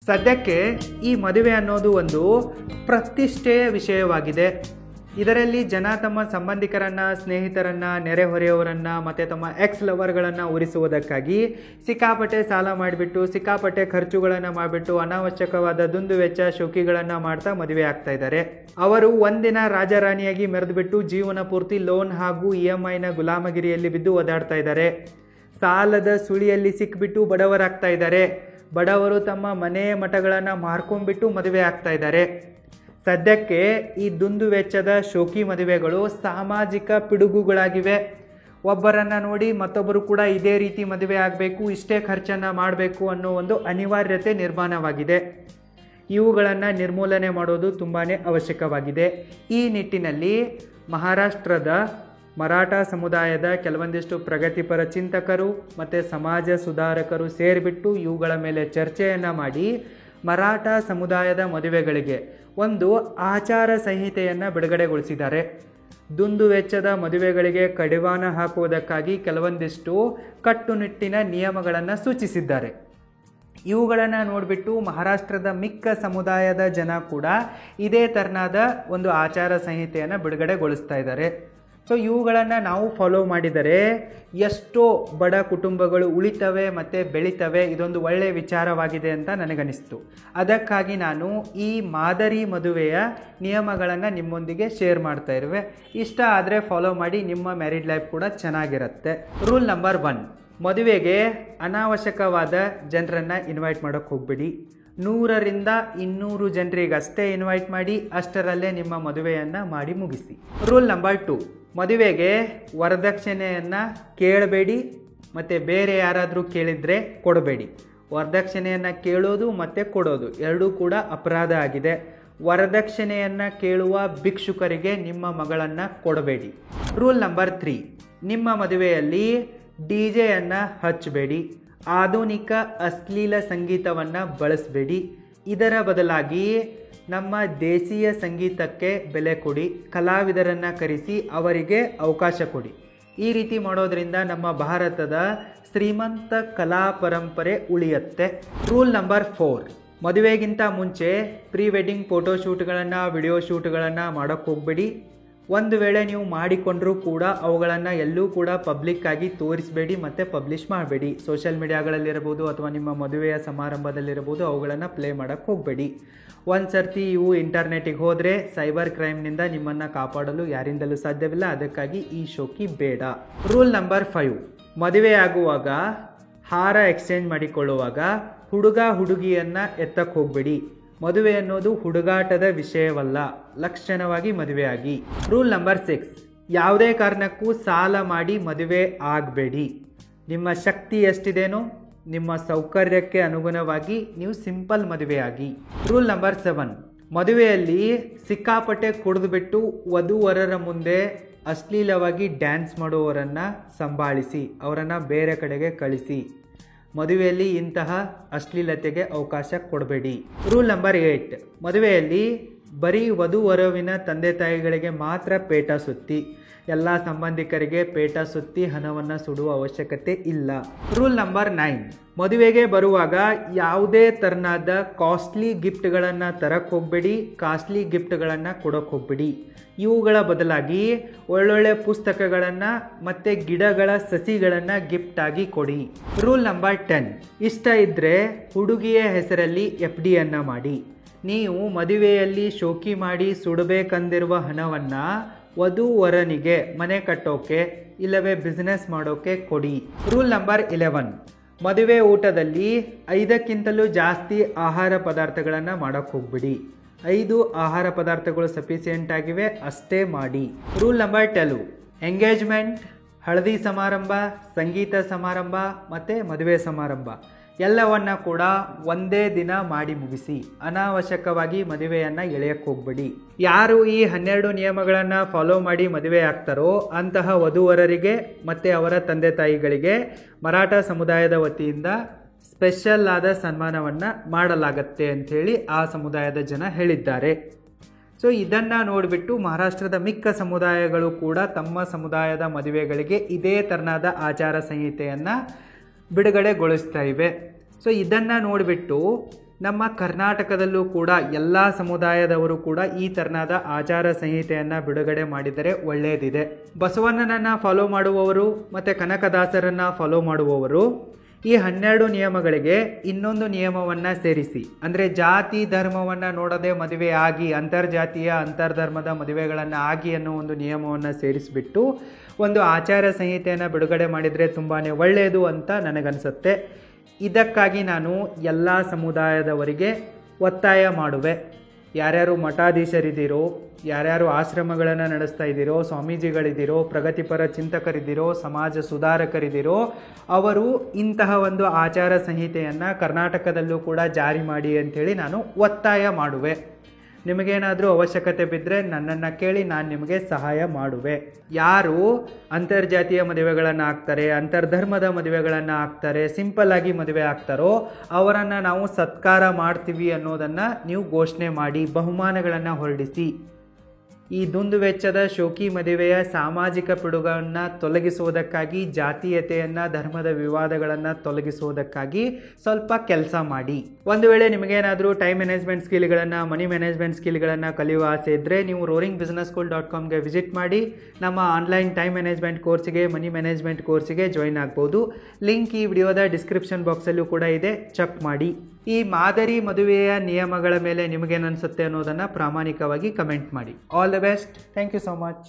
ಸದ್ಯಕ್ಕೆ ಈ ಮದುವೆ ಅನ್ನೋದು ಒಂದು ಪ್ರತಿಷ್ಠೆಯ ವಿಷಯವಾಗಿದೆ. ಇದರಲ್ಲಿ ಜನ ತಮ್ಮ ಸಂಬಂಧಿಕರನ್ನ, ಸ್ನೇಹಿತರನ್ನ, ನೆರೆಹೊರೆಯವರನ್ನ ಮತ್ತು ತಮ್ಮ ಎಕ್ಸ್ ಲವರ್ಗಳನ್ನು ಉರಿಸುವುದಕ್ಕಾಗಿ ಸಿಕ್ಕಾಪಟ್ಟೆ ಸಾಲ ಮಾಡಿಬಿಟ್ಟು, ಸಿಕ್ಕಾಪಟ್ಟೆ ಖರ್ಚುಗಳನ್ನು ಮಾಡಿಬಿಟ್ಟು, ಅನಾವಶ್ಯಕವಾದ ದುಂದು ವೆಚ್ಚ ಶೋಕಿಗಳನ್ನು ಮಾಡ್ತಾ ಮದುವೆ ಆಗ್ತಾ ಇದ್ದಾರೆ. ಅವರು ಒಂದಿನ ರಾಜರಾಣಿಯಾಗಿ ಮೆರೆದುಬಿಟ್ಟು ಜೀವನ ಪೂರ್ತಿ ಲೋನ್ ಹಾಗೂ EMIನ ಗುಲಾಮಗಿರಿಯಲ್ಲಿ ಬಿದ್ದು ಒದಾಡ್ತಾ ಇದ್ದಾರೆ. ಸಾಲದ ಸುಳಿಯಲ್ಲಿ ಸಿಕ್ಕಿಬಿಟ್ಟು ಬಡವರಾಗ್ತಾ ಇದ್ದಾರೆ. ಬಡವರು ತಮ್ಮ ಮನೆ ಮಠಗಳನ್ನು ಮಾರ್ಕೊಂಡ್ಬಿಟ್ಟು ಮದುವೆ ಆಗ್ತಾ ಇದ್ದಾರೆ. ಸದ್ಯಕ್ಕೆ ಈ ದುಂದು ವೆಚ್ಚದ ಶೋಕಿ ಮದುವೆಗಳು ಸಾಮಾಜಿಕ ಪಿಡುಗುಗಳಾಗಿವೆ. ಒಬ್ಬರನ್ನು ನೋಡಿ ಮತ್ತೊಬ್ಬರು ಕೂಡ ಇದೇ ರೀತಿ ಮದುವೆ ಆಗಬೇಕು, ಇಷ್ಟೇ ಖರ್ಚನ್ನು ಮಾಡಬೇಕು ಅನ್ನೋ ಒಂದು ಅನಿವಾರ್ಯತೆ ನಿರ್ಮಾಣವಾಗಿದೆ. ಇವುಗಳನ್ನು ನಿರ್ಮೂಲನೆ ಮಾಡೋದು ತುಂಬಾ ಅವಶ್ಯಕವಾಗಿದೆ. ಈ ನಿಟ್ಟಿನಲ್ಲಿ ಮಹಾರಾಷ್ಟ್ರದ ಮರಾಠ ಸಮುದಾಯದ ಕೆಲವೊಂದಿಷ್ಟು ಪ್ರಗತಿಪರ ಚಿಂತಕರು ಮತ್ತು ಸಮಾಜ ಸುಧಾರಕರು ಸೇರಿಬಿಟ್ಟು ಇವುಗಳ ಮೇಲೆ ಚರ್ಚೆಯನ್ನು ಮಾಡಿ ಮರಾಠ ಸಮುದಾಯದ ಮದುವೆಗಳಿಗೆ ಒಂದು ಆಚಾರ ಸಂಹಿತೆಯನ್ನು ಬಿಡುಗಡೆಗೊಳಿಸಿದ್ದಾರೆ. ದುಂದು ವೆಚ್ಚದ ಮದುವೆಗಳಿಗೆ ಕಡಿವಾಣ ಹಾಕುವುದಕ್ಕಾಗಿ ಕೆಲವೊಂದಿಷ್ಟು ಕಟ್ಟುನಿಟ್ಟಿನ ನಿಯಮಗಳನ್ನು ಸೂಚಿಸಿದ್ದಾರೆ. ಇವುಗಳನ್ನು ನೋಡಿಬಿಟ್ಟು ಮಹಾರಾಷ್ಟ್ರದ ಮಿಕ್ಕ ಸಮುದಾಯದ ಜನ ಕೂಡ ಇದೇ ತೆರನಾದ ಒಂದು ಆಚಾರ ಸಂಹಿತೆಯನ್ನು ಬಿಡುಗಡೆಗೊಳಿಸ್ತಾ ಇದ್ದಾರೆ. ಸೊ ಇವುಗಳನ್ನು ನಾವು ಫಾಲೋ ಮಾಡಿದರೆ ಎಷ್ಟೋ ಬಡ ಕುಟುಂಬಗಳು ಉಳಿತವೆ ಮತ್ತು ಬೆಳಿತವೆ. ಇದೊಂದು ಒಳ್ಳೆಯ ವಿಚಾರವಾಗಿದೆ ಅಂತ ನನಗನ್ನಿಸ್ತು. ಅದಕ್ಕಾಗಿ ನಾನು ಈ ಮಾದರಿ ಮದುವೆಯ ನಿಯಮಗಳನ್ನು ನಿಮ್ಮೊಂದಿಗೆ ಶೇರ್ ಮಾಡ್ತಾ ಇರುವೆ. ಇಷ್ಟ ಆದರೆ ಫಾಲೋ ಮಾಡಿ, ನಿಮ್ಮ ಮ್ಯಾರಿಡ್ ಲೈಫ್ ಕೂಡ ಚೆನ್ನಾಗಿರುತ್ತೆ. ರೂಲ್ ನಂಬರ್ 1, ಮದುವೆಗೆ ಅನಾವಶ್ಯಕವಾದ ಜನರನ್ನು ಇನ್ವೈಟ್ ಮಾಡೋಕ್ಕೆ ಹೋಗ್ಬಿಡಿ. 100ರಿಂದ 200 ಜನರಿಗಷ್ಟೇ ಇನ್ವೈಟ್ ಮಾಡಿ, ಅಷ್ಟರಲ್ಲೇ ನಿಮ್ಮ ಮದುವೆಯನ್ನು ಮಾಡಿ ಮುಗಿಸಿ. ರೂಲ್ ನಂಬರ್ 2, ಮದುವೆಗೆ ವರದಕ್ಷಿಣೆಯನ್ನು ಕೇಳಬೇಡಿ ಮತ್ತು ಬೇರೆ ಯಾರಾದರೂ ಕೇಳಿದರೆ ಕೊಡಬೇಡಿ. ವರದಕ್ಷಿಣೆಯನ್ನು ಕೇಳೋದು ಮತ್ತು ಕೊಡೋದು ಎರಡೂ ಕೂಡ ಅಪರಾಧ ಆಗಿದೆ. ವರದಕ್ಷಿಣೆಯನ್ನು ಕೇಳುವ ಭಿಕ್ಷುಕರಿಗೆ ನಿಮ್ಮ ಮಗಳನ್ನು ಕೊಡಬೇಡಿ. ರೂಲ್ ನಂಬರ್ 3, ನಿಮ್ಮ ಮದುವೆಯಲ್ಲಿ DJಯನ್ನು ಹಚ್ಚಬೇಡಿ. ಆಧುನಿಕ ಅಶ್ಲೀಲ ಸಂಗೀತವನ್ನು ಬಳಸಬೇಡಿ. ಇದರ ಬದಲಾಗಿ ನಮ್ಮ ದೇಶೀಯ ಸಂಗೀತಕ್ಕೆ ಬೆಲೆ ಕೊಡಿ. ಕಲಾವಿದರನ್ನು ಕರೆಸಿ ಅವರಿಗೆ ಅವಕಾಶ ಕೊಡಿ. ಈ ರೀತಿ ಮಾಡೋದ್ರಿಂದ ನಮ್ಮ ಭಾರತದ ಶ್ರೀಮಂತ ಕಲಾ ಪರಂಪರೆ ಉಳಿಯುತ್ತೆ. ರೂಲ್ ನಂಬರ್ 4, ಮದುವೆಗಿಂತ ಮುಂಚೆ ಪ್ರೀ ವೆಡ್ಡಿಂಗ್ ಫೋಟೋಶೂಟ್ಗಳನ್ನು, ವಿಡಿಯೋ ಶೂಟ್ಗಳನ್ನು ಮಾಡೋಕ್ಕೆ ಹೋಗಬೇಡಿ. ಒಂದು ವೇಳೆ ನೀವು ಮಾಡಿಕೊಂಡ್ರೂ ಕೂಡ ಅವುಗಳನ್ನು ಎಲ್ಲೂ ಕೂಡ ಪಬ್ಲಿಕ್ಕಾಗಿ ತೋರಿಸಬೇಡಿ ಮತ್ತು ಪಬ್ಲಿಷ್ ಮಾಡಬೇಡಿ. ಸೋಷಿಯಲ್ ಮೀಡಿಯಾಗಳಲ್ಲಿರ್ಬೋದು ಅಥವಾ ನಿಮ್ಮ ಮದುವೆಯ ಸಮಾರಂಭದಲ್ಲಿರ್ಬೋದು ಅವುಗಳನ್ನು ಪ್ಲೇ ಮಾಡೋಕ್ಕೆ ಹೋಗಬೇಡಿ. ಒಂದು ಸರ್ತಿ ಇವು ಇಂಟರ್ನೆಟಿಗೆ ಹೋದರೆ ಸೈಬರ್ ಕ್ರೈಮ್ನಿಂದ ನಿಮ್ಮನ್ನು ಕಾಪಾಡಲು ಯಾರಿಂದಲೂ ಸಾಧ್ಯವಿಲ್ಲ. ಅದಕ್ಕಾಗಿ ಈ ಶೋಕಿ ಬೇಡ. ರೂಲ್ ನಂಬರ್ 5, ಮದುವೆ ಆಗುವಾಗ ಹಾರ ಎಕ್ಸ್ಚೇಂಜ್ ಮಾಡಿಕೊಳ್ಳುವಾಗ ಹುಡುಗ ಹುಡುಗಿಯನ್ನು ಎತ್ತಕ್ಕೆ ಹೋಗಬೇಡಿ. ಮದುವೆ ಅನ್ನೋದು ಹುಡುಗಾಟದ ವಿಷಯವಲ್ಲ. ಲಕ್ಷಣವಾಗಿ ಮದುವೆಯಾಗಿ. ರೂಲ್ ನಂಬರ್ 6, ಯಾವುದೇ ಕಾರಣಕ್ಕೂ ಸಾಲ ಮಾಡಿ ಮದುವೆ ಆಗಬೇಡಿ. ನಿಮ್ಮ ಶಕ್ತಿ ಎಷ್ಟಿದೇನೋ ನಿಮ್ಮ ಸೌಕರ್ಯಕ್ಕೆ ಅನುಗುಣವಾಗಿ ನೀವು ಸಿಂಪಲ್ ಮದುವೆಯಾಗಿ. ರೂಲ್ ನಂಬರ್ 7, ಮದುವೆಯಲ್ಲಿ ಸಿಕ್ಕಾಪಟ್ಟೆ ಕುಡಿದುಬಿಟ್ಟು ವಧುವರರ ಮುಂದೆ ಅಶ್ಲೀಲವಾಗಿ ಡ್ಯಾನ್ಸ್ ಮಾಡುವವರನ್ನು ಸಂಭಾಳಿಸಿ ಅವರನ್ನು ಬೇರೆ ಕಡೆಗೆ ಕಳಿಸಿ. ಮದುವೆಯಲ್ಲಿ ಇಂತಹ ಅಶ್ಲೀಲತೆಗೆ ಅವಕಾಶ ಕೊಡಬೇಡಿ. ರೂಲ್ ನಂಬರ್ 8, ಮದುವೆಯಲ್ಲಿ ಬರೀ ವಧುವರವಿನ ತಂದೆ ತಾಯಿಗಳಿಗೆ ಮಾತ್ರ ಪೇಟ ಸುತ್ತಿ. ಎಲ್ಲ ಸಂಬಂಧಿಕರಿಗೆ ಪೇಟ ಸುತ್ತಿ ಹಣವನ್ನು ಸುಡುವ ಅವಶ್ಯಕತೆ ಇಲ್ಲ. ರೂಲ್ ನಂಬರ್ 9, ಮದುವೆಗೆ ಬರುವಾಗ ಯಾವುದೇ ತೆರನಾದ ಕಾಸ್ಟ್ಲಿ ಗಿಫ್ಟ್ಗಳನ್ನು ತರಕ್ಕೆ ಹೋಗಬೇಡಿ. ಕಾಸ್ಟ್ಲಿ ಗಿಫ್ಟ್ಗಳನ್ನು ಕೊಡೋಕ್ಕೆ ಹೋಗಬೇಡಿ. ಇವುಗಳ ಬದಲಾಗಿ ಒಳ್ಳೊಳ್ಳೆ ಪುಸ್ತಕಗಳನ್ನು ಮತ್ತು ಗಿಡಗಳ ಸಸಿಗಳನ್ನು ಗಿಫ್ಟ್ ಆಗಿ ಕೊಡಿ. ರೂಲ್ ನಂಬರ್ 10, ಇಷ್ಟ ಇದ್ದರೆ ಹುಡುಗಿಯ ಹೆಸರಲ್ಲಿ FDಯನ್ನು ಮಾಡಿ. ನೀವು ಮದುವೆಯಲ್ಲಿ ಶೋಕಿ ಮಾಡಿ ಸುಡಬೇಕಂದಿರುವ ಹಣವನ್ನು ವಧುವರನಿಗೆ ಮನೆ ಕಟ್ಟೋಕೆ ಇಲ್ಲವೇ ಬಿಸ್ನೆಸ್ ಮಾಡೋಕೆ ಕೊಡಿ. ರೂಲ್ ನಂಬರ್ 11, ಮದುವೆ ಊಟದಲ್ಲಿ 5ಕ್ಕಿಂತಲೂ ಜಾಸ್ತಿ ಆಹಾರ ಪದಾರ್ಥಗಳನ್ನು ಮಾಡೋಕ್ಕೆ ಹೋಗ್ಬಿಡಿ. 5 ಆಹಾರ ಪದಾರ್ಥಗಳು ಸಫಿಸಿಯೆಂಟ್ ಆಗಿವೆ, ಅಷ್ಟೇ ಮಾಡಿ. ರೂಲ್ ನಂಬರ್ 12, ಎಂಗೇಜ್ಮೆಂಟ್, ಹಳದಿ ಸಮಾರಂಭ, ಸಂಗೀತ ಸಮಾರಂಭ ಮತ್ತು ಮದುವೆ ಸಮಾರಂಭ ಎಲ್ಲವನ್ನ ಕೂಡ ಒಂದೇ ದಿನ ಮಾಡಿ ಮುಗಿಸಿ. ಅನಾವಶ್ಯಕವಾಗಿ ಮದುವೆಯನ್ನು ಎಳೆಯಕ್ಕೆ ಹೋಗ್ಬೇಡಿ. ಯಾರು ಈ 12 ನಿಯಮಗಳನ್ನು ಫಾಲೋ ಮಾಡಿ ಮದುವೆ ಆಗ್ತಾರೋ ಅಂತಹ ವಧುವರರಿಗೆ ಮತ್ತು ಅವರ ತಂದೆ ತಾಯಿಗಳಿಗೆ ಮರಾಠ ಸಮುದಾಯದ ವತಿಯಿಂದ ಸ್ಪೆಷಲ್ ಆದ ಸನ್ಮಾನವನ್ನು ಮಾಡಲಾಗತ್ತೆ ಅಂಥೇಳಿ ಆ ಸಮುದಾಯದ ಜನ ಹೇಳಿದ್ದಾರೆ. ಸೊ ಇದನ್ನು ನೋಡಿಬಿಟ್ಟು ಮಹಾರಾಷ್ಟ್ರದ ಮಿಕ್ಕ ಸಮುದಾಯಗಳು ಕೂಡ ತಮ್ಮ ಸಮುದಾಯದ ಮದುವೆಗಳಿಗೆ ಇದೇ ತೆರನಾದ ಆಚಾರ ಸಂಹಿತೆಯನ್ನು ಬಿಡುಗಡೆಗೊಳಿಸ್ತಾ ಇವೆ. ಸೊ ಇದನ್ನು ನೋಡಿಬಿಟ್ಟು ನಮ್ಮ ಕರ್ನಾಟಕದಲ್ಲೂ ಕೂಡ ಎಲ್ಲ ಸಮುದಾಯದವರು ಕೂಡ ಈ ತೆರನಾದ ಆಚಾರ ಸಂಹಿತೆಯನ್ನು ಬಿಡುಗಡೆ ಮಾಡಿದರೆ ಒಳ್ಳೆಯದಿದೆ. ಬಸವಣ್ಣನನ್ನು ಫಾಲೋ ಮಾಡುವವರು ಮತ್ತು ಕನಕದಾಸರನ್ನು ಫಾಲೋ ಮಾಡುವವರು ಈ 12 ನಿಯಮಗಳಿಗೆ ಇನ್ನೊಂದು ನಿಯಮವನ್ನು ಸೇರಿಸಿ, ಅಂದರೆ ಜಾತಿ ಧರ್ಮವನ್ನು ನೋಡದೆ ಮದುವೆ ಆಗಿ ಅಂತರ್ಜಾತೀಯ ಅಂತರ್ಧರ್ಮದ ಮದುವೆಗಳನ್ನು ಆಗಿ ಅನ್ನೋ ಒಂದು ನಿಯಮವನ್ನು ಸೇರಿಸಿಬಿಟ್ಟು ಒಂದು ಆಚಾರ ಸಂಹಿತೆಯನ್ನು ಬಿಡುಗಡೆ ಮಾಡಿದರೆ ತುಂಬಾ ಒಳ್ಳೆಯದು ಅಂತ ನನಗನ್ಸುತ್ತೆ. ಇದಕ್ಕಾಗಿ ನಾನು ಎಲ್ಲ ಸಮುದಾಯದವರಿಗೆ ಒತ್ತಾಯ ಮಾಡುವೆ. ಯಾರ್ಯಾರು ಮಠಾಧೀಶರಿದ್ದೀರೋ, ಯಾರ್ಯಾರು ಆಶ್ರಮಗಳನ್ನು ನಡೆಸ್ತಾ ಇದ್ದೀರೋ, ಸ್ವಾಮೀಜಿಗಳಿದ್ದೀರೋ, ಪ್ರಗತಿಪರ ಚಿಂತಕರಿದ್ದೀರೋ, ಸಮಾಜ ಸುಧಾರಕರಿದ್ದೀರೋ, ಅವರು ಇಂತಹ ಒಂದು ಆಚಾರ ಸಂಹಿತೆಯನ್ನು ಕರ್ನಾಟಕದಲ್ಲೂ ಕೂಡ ಜಾರಿ ಮಾಡಿ ಅಂಥೇಳಿ ನಾನು ಒತ್ತಾಯ ಮಾಡುವೆ. ನಿಮಗೇನಾದರೂ ಅವಶ್ಯಕತೆ ಬಿದ್ದರೆ ನನ್ನನ್ನು ಕೇಳಿ, ನಾನು ನಿಮಗೆ ಸಹಾಯ ಮಾಡುವೆ. ಯಾರು ಅಂತರ್ಜಾತೀಯ ಮದುವೆಗಳನ್ನು ಆಗ್ತಾರೆ, ಅಂತರ್ಧರ್ಮದ ಮದುವೆಗಳನ್ನು ಆಗ್ತಾರೆ, ಸಿಂಪಲ್ ಆಗಿ ಮದುವೆ ಆಗ್ತಾರೋ ಅವರನ್ನು ನಾವು ಸತ್ಕಾರ ಮಾಡ್ತೀವಿ ಅನ್ನೋದನ್ನು ನೀವು ಘೋಷಣೆ ಮಾಡಿ, ಬಹುಮಾನಗಳನ್ನು ಹೊರಡಿಸಿ. ಈ ದುಂದು ವೆಚ್ಚದ ಶೋಕಿ ಮದುವೆಯ ಸಾಮಾಜಿಕ ಪಿಡುಗನ್ನು ತೊಲಗಿಸುವುದಕ್ಕಾಗಿ, ಜಾತೀಯತೆಯನ್ನು, ಧರ್ಮದ ವಿವಾದಗಳನ್ನು ತೊಲಗಿಸುವುದಕ್ಕಾಗಿ ಸ್ವಲ್ಪ ಕೆಲಸ ಮಾಡಿ. ಒಂದು ವೇಳೆ ನಿಮಗೇನಾದರೂ ಟೈಮ್ ಮ್ಯಾನೇಜ್ಮೆಂಟ್ ಸ್ಕಿಲ್ಗಳನ್ನು, ಮನಿ ಮ್ಯಾನೇಜ್ಮೆಂಟ್ ಸ್ಕಿಲ್ಗಳನ್ನು ಕಲಿಯುವ ಆಸೆ ಇದ್ದರೆ ನೀವು roaringbusinesschool.comಗೆ ವಿಸಿಟ್ ಮಾಡಿ ನಮ್ಮ ಆನ್ಲೈನ್ ಟೈಮ್ ಮ್ಯಾನೇಜ್ಮೆಂಟ್ ಕೋರ್ಸಿಗೆ, ಮನಿ ಮ್ಯಾನೇಜ್ಮೆಂಟ್ ಕೋರ್ಸಿಗೆ ಜಾಯಿನ್ ಆಗ್ಬೋದು. ಲಿಂಕ್ ಈ ವಿಡಿಯೋದ ಡಿಸ್ಕ್ರಿಪ್ಷನ್ ಬಾಕ್ಸಲ್ಲೂ ಕೂಡ ಇದೆ, ಚೆಕ್ ಮಾಡಿ. ಈ ಮಾದರಿ ಮದುವೆಯ ನಿಯಮಗಳ ಮೇಲೆ ನಿಮಗೇನು ಅನಿಸುತ್ತೆ ಅನ್ನೋದನ್ನು ಪ್ರಾಮಾಣಿಕವಾಗಿ ಕಮೆಂಟ್ ಮಾಡಿ. All the best. Thank you so much.